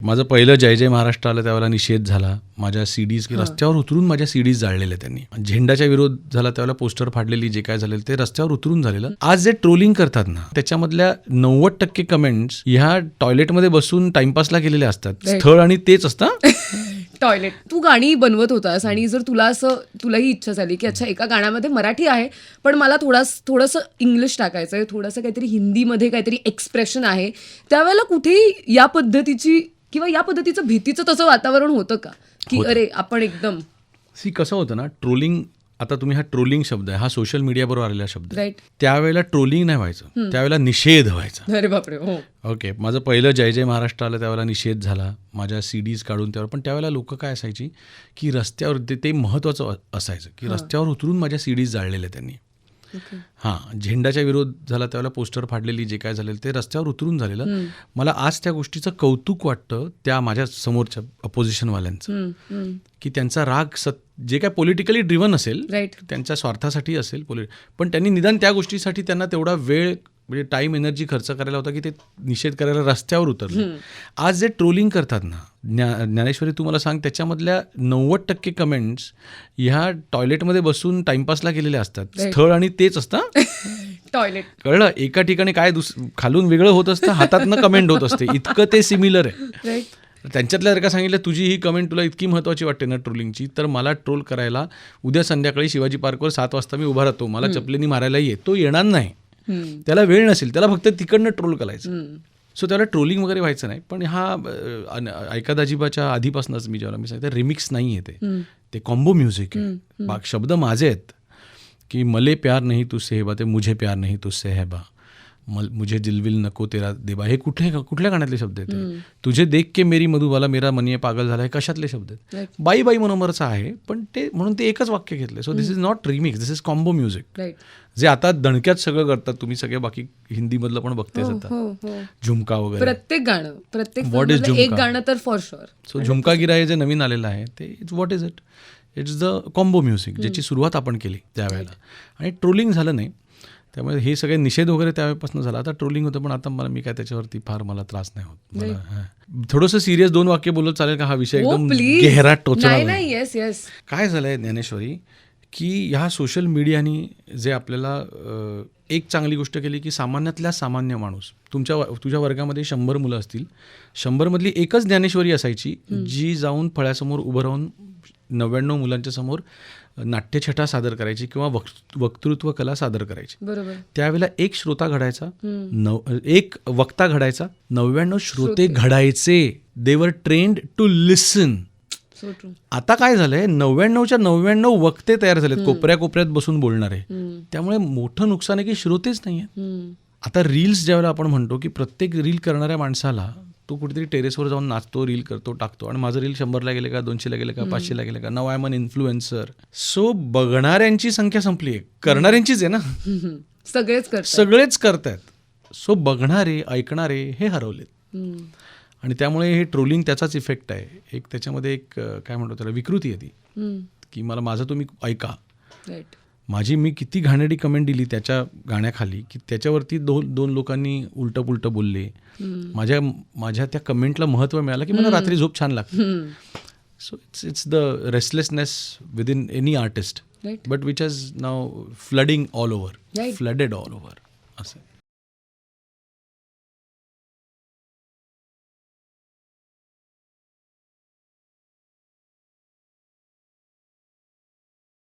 माझं पहिलं जय जय महाराष्ट्र आलं त्यावेळेला निषेध झाला. माझ्या सीडीज रस्त्यावर उतरून माझ्या सीडीज जाळलेल्या त्यांनी. झेंडाच्या विरोध झाला त्यावेळेला पोस्टर फाडलेली, जे काय झालेलं ते रस्त्यावर उतरून झालेलं. आज जे ट्रोलिंग करतात ना, त्याच्यामधल्या 90% कमेंट्स ह्या टॉयलेटमध्ये बसून टाइमपासला केलेल्या असतात. स्थळ आणि तेच असतं. टॉयलेट. तू गाणी बनवत होतास आणि जर तुलाही इच्छा झाली की अच्छा एका गाण्यामध्ये मराठी आहे पण मला थोडंसं इंग्लिश टाकायचं आहे, थोडंसं काहीतरी हिंदीमध्ये काहीतरी एक्सप्रेशन आहे, त्यावेळेला कुठेही या पद्धतीची किंवा या पद्धतीचं भीतीचं तसं वातावरण होतं का की अरे आपण एकदम कसं होतं ना, ट्रोलिंग. आता तुम्ही हा ट्रोलिंग शब्द आहे, हा सोशल मीडियाबरोबर आलेला शब्द आहे. राईट. त्यावेळेला ट्रोलिंग नाही व्हायचं, त्यावेळेला निषेध व्हायचा. अरे बापरे. हो. ओके, माझं पहिलं जय जय महाराष्ट्र आलं त्यावेळेला निषेध झाला, माझ्या सीडीज काढून त्यावर. पण त्यावेळेला लोक काय असायची की रस्त्यावर ते महत्त्वाचं असायचं की रस्त्यावर उतरून माझ्या सीडीज जाळलेल्या त्यांनी. हां, झेंडाच्या विरोध झाला त्यावेळेला पोस्टर फाडलेली, जे काय झालेलं ते रस्त्यावर उतरून झालेलं. मला आज त्या गोष्टीचं कौतुक वाटतं त्या माझ्या समोरच्या अपोजिशनवाल्यांचं, की त्यांचा राग जे काय पॉलिटिकली ड्रिव्हन असेल, त्यांच्या स्वार्थासाठी असेल पण त्यांनी निदान त्या गोष्टीसाठी त्यांना तेवढा वेळ म्हणजे टाईम एनर्जी खर्च करायला होता की ते निषेध करायला रस्त्यावर उतरलं. आज जे ट्रोलिंग करतात ना, ज्ञानेश्वरी तू मला सांग, त्याच्यामधल्या 90% कमेंट्स ह्या टॉयलेटमध्ये बसून टाइमपासला केलेल्या असतात. स्थळ आणि तेच असतं. टॉयलेट. कळलं? एका ठिकाणी काय खालून वेगळं होत असतं, हातातनं कमेंट होत असते, इतकं ते सिमिलर आहे. त्यांच्यातल्या जर का सांगितलं तुझी ही कमेंट तुला इतकी महत्त्वाची वाटते ना ट्रोलिंगची, तर मला ट्रोल करायला उद्या संध्याकाळी शिवाजी पार्कवर 7 वाजता मी उभा राहतो, मला चपलेनी मारायला तो येणार नाही. त्याला वेळ नसेल, त्याला फक्त तिकडनं ट्रोल करायचं. सो त्याला ट्रोलिंग वगैरे व्हायचं नाही. पण हा ऐकादाजीबाच्या आधीपासूनच मी सांगितलं रिमिक्स नाही आहे, ते कॉम्बो म्युझिक आहे. शब्द माझे आहेत की मले प्यार नाही तुझसे हेबा, ते मुझे प्यार नाही तुझसे हेबा, मुझे दिलविल नको तेरा देबा. हे कुठल्या गाण्यातले शब्द आहेत? तुझे देख के मेरी मधुबाला मेरा मनिये पागल झाला, हे कशातले शब्द आहेत? बाई बाई मनोमरचा आहे, पण ते म्हणून ते एकच वाक्य घेतलं. So this is not remix, this is combo music, जे आता दणक्यात सगळं करतात. तुम्ही सगळे बाकी हिंदीमधलं पण बघतेच आता, झुमका वगैरे प्रत्येक गाणं, व्हॉट इज एक गाणं तर फॉर शुअर. सो झुमका गिरा हे जे नवीन आलेलं आहे ते what is it? It's the combo music, ज्याची सुरुवात आपण केली त्यावेळेला. आणि ट्रोलिंग झालं नाही, त्यामुळे हे सगळे निषेध वगैरे त्यावेळेपासून झाला. आता ट्रोलिंग होतं, पण आता मी काय त्याच्यावरती फार मला त्रास नाही होत. मला थोडंसं सिरियस 2 वाक्य बोलत चालेल का? हा विषय एकदम गहरा टोचला. काय झालंय ज्ञानेश्वरी, की ह्या सोशल मीडियानी जे आपल्याला एक चांगली गोष्ट केली की सामान्यातल्या सामान्य माणूस, तुझ्या वर्गामध्ये 100 मुलं असतील, 100 मधली एकच ज्ञानेश्वरी असायची जी जाऊन फळ्यासमोर उभं राहून 99 मुलांच्या समोर नाट्यछटा सादर करायची किंवा वक्तृत्व कला सादर करायची. बरोबर. त्यावेळेला एक श्रोता घडायचा, एक वक्ता घडायचा, 99 श्रोते घडायचे. दे वर ट्रेन्ड टू लिसन. आता काय झालंय, 99च्या 99 वक्ते तयार झालेत, कोपऱ्यात बसून बोलणारे. त्यामुळे मोठं नुकसान आहे की श्रोतेच नाही आहेत. आता रील्स ज्यावेळेला आपण म्हणतो की प्रत्येक रील करणाऱ्या माणसाला तो कुठेतरी टेरेसवर जाऊन नाचतो, रील करतो, टाकतो, आणि माझं रील 100ला गेले का, 200ला गेले का, 500ला गेले का, नाव I am an influencer. So बघणाऱ्यांची संख्या संपली आहे, करणाऱ्यांचीच आहे ना. सगळेच करतायत. सो बघणारे, ऐकणारे हे हरवलेत. आणि त्यामुळे हे ट्रोलिंग त्याचाच इफेक्ट आहे. एक त्याच्यामध्ये एक काय म्हणतो त्याला, विकृती आहे ती, की माझं तुम्ही ऐका. मी किती घाणेरडी कमेंट दिली त्याच्या गाण्याखाली, की त्याच्यावरती 2 लोकांनी उलटं पुलटं बोलले. माझ्या त्या कमेंटला महत्त्व मिळालं की मला रात्री झोप छान लागते. So it's the restlessness with in any artist, but which has now flooding all over, flooded all over असं.